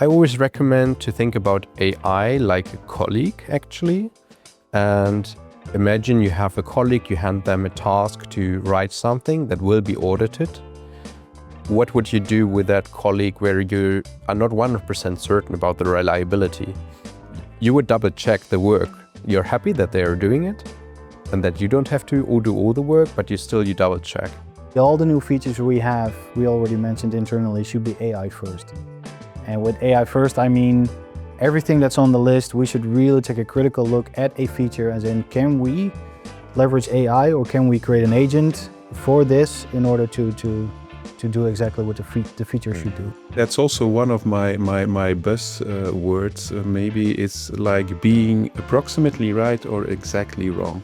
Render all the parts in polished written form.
I always recommend to think about AI like a colleague, actually. And imagine you have a colleague, you hand them a task to write something that will be audited. What would you do with that colleague where you are not 100% certain about the reliability? You would double check the work. You're happy that they are doing it and that you don't have to do all the work, but you double check. All the new features we already mentioned internally, should be AI first. And with AI first, I mean everything that's on the list, we should really take a critical look at a feature, as in, can we leverage AI or can we create an agent for this in order to do exactly what the feature should do. That's also one of my buzz words. Maybe it's like being approximately right or exactly wrong.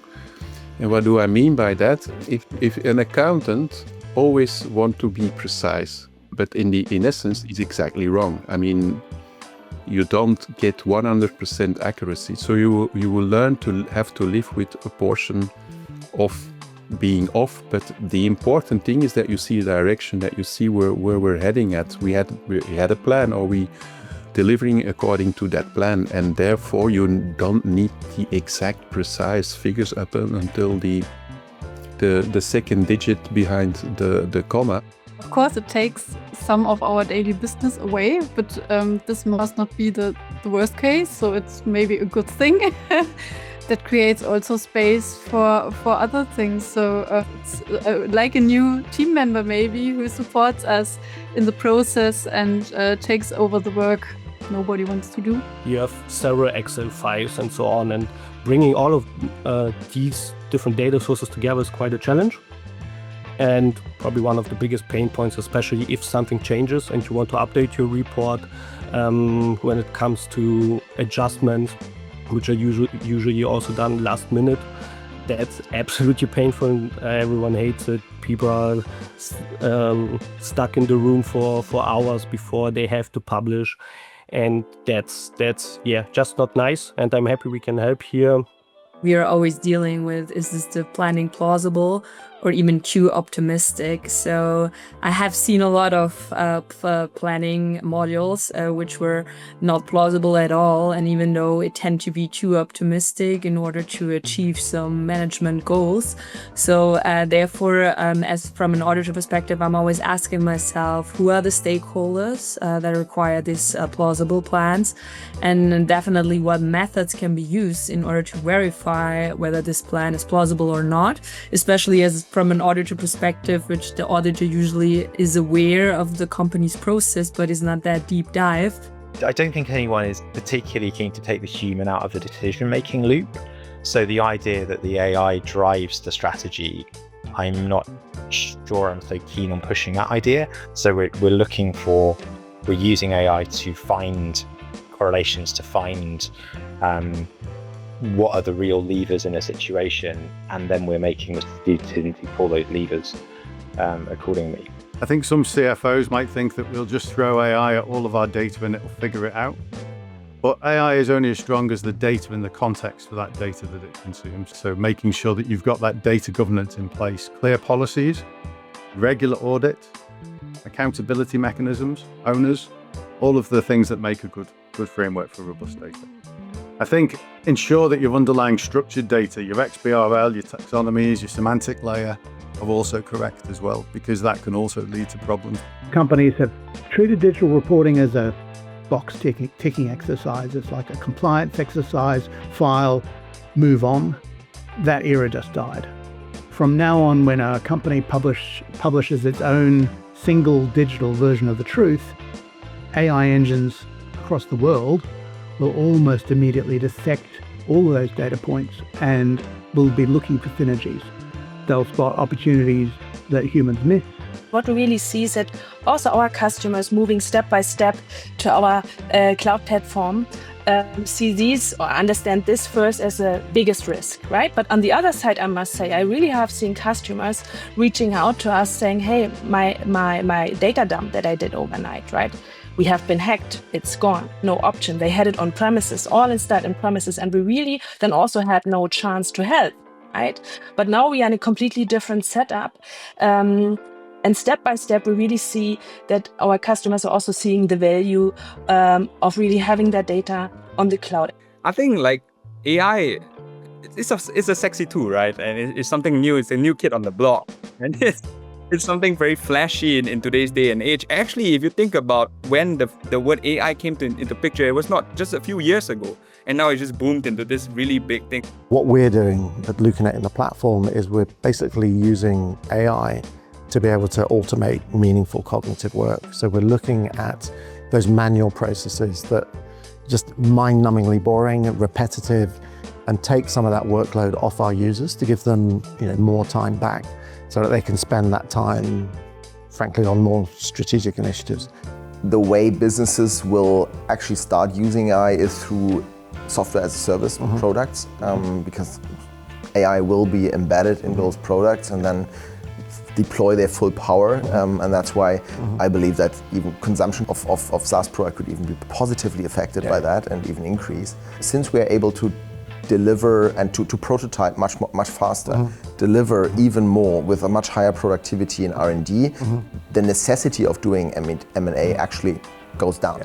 And what do I mean by that? If an accountant always wants to be precise, but in essence is exactly wrong. I mean, you don't get 100% accuracy. So you will learn to have to live with a portion of being off, but the important thing is that you see the direction, that you see where we're heading at. We had a plan, or we delivering according to that plan, and therefore you don't need the exact precise figures up until the second digit behind the comma. Of course, it takes some of our daily business away, but this must not be the worst case. So it's maybe a good thing. That creates also space for other things. So it's like a new team member maybe who supports us in the process and takes over the work nobody wants to do. You have several Excel files and so on, and bringing all of these different data sources together is quite a challenge. And probably one of the biggest pain points, especially if something changes and you want to update your report, when it comes to adjustments, which are usually also done last minute. That's absolutely painful. Everyone hates it. People are stuck in the room for hours before they have to publish. And that's just not nice. And I'm happy we can help here. We are always dealing with, is this the planning plausible or even too optimistic? So I have seen a lot of planning modules which were not plausible at all. And even though it tend to be too optimistic in order to achieve some management goals. So therefore, as from an auditor perspective, I'm always asking myself, who are the stakeholders that require these plausible plans? And definitely what methods can be used in order to verify whether this plan is plausible or not, especially as from an auditor perspective, which the auditor usually is aware of the company's process, but is not that deep dive. I don't think anyone is particularly keen to take the human out of the decision-making loop. So the idea that the AI drives the strategy, I'm not sure I'm so keen on pushing that idea. So we're using AI to find correlations, to find what are the real levers in a situation, and then we're making the decision to pull those levers accordingly. I think some CFOs might think that we'll just throw AI at all of our data and it'll figure it out. But AI is only as strong as the data and the context for that data that it consumes. So making sure that you've got that data governance in place, clear policies, regular audit, accountability mechanisms, owners, all of the things that make a good framework for robust data. I think ensure that your underlying structured data, your XBRL, your taxonomies, your semantic layer are also correct as well, because that can also lead to problems. Companies have treated digital reporting as a box ticking exercise. It's like a compliance exercise, file, move on. That era just died. From now on, when a company publishes its own single digital version of the truth, AI engines across the world will almost immediately dissect all of those data points and will be looking for synergies. They'll spot opportunities that humans miss. What we really see is that also our customers moving step by step to our cloud platform see these or understand this first as the biggest risk, right? But on the other side, I must say, I really have seen customers reaching out to us saying, hey, my data dump that I did overnight, right? We have been hacked, it's gone, no option. They had it on premises, all installed on premises, and we really then also had no chance to help, right? But now we are in a completely different setup. And And step by step, we really see that our customers are also seeing the value of really having that data on the cloud. I think like AI, it's a sexy tool, right? And it's something new. It's a new kid on the block, and it's something very flashy in today's day and age. Actually, if you think about when the word AI came into picture, it was not just a few years ago, and now it just boomed into this really big thing. What we're doing at Lucanet in the platform is we're basically using AI to be able to automate meaningful cognitive work. So we're looking at those manual processes that are just mind-numbingly boring and repetitive, and take some of that workload off our users to give them, more time back so that they can spend that time, frankly, on more strategic initiatives. The way businesses will actually start using AI is through software as a service products, because AI will be embedded in those products and then deploy their full power, and that's why I believe that even consumption of SaaS product could even be positively affected by that and even increase. Since we are able to deliver and to prototype much faster, deliver even more with a much higher productivity in R&D, the necessity of doing M&A actually goes down.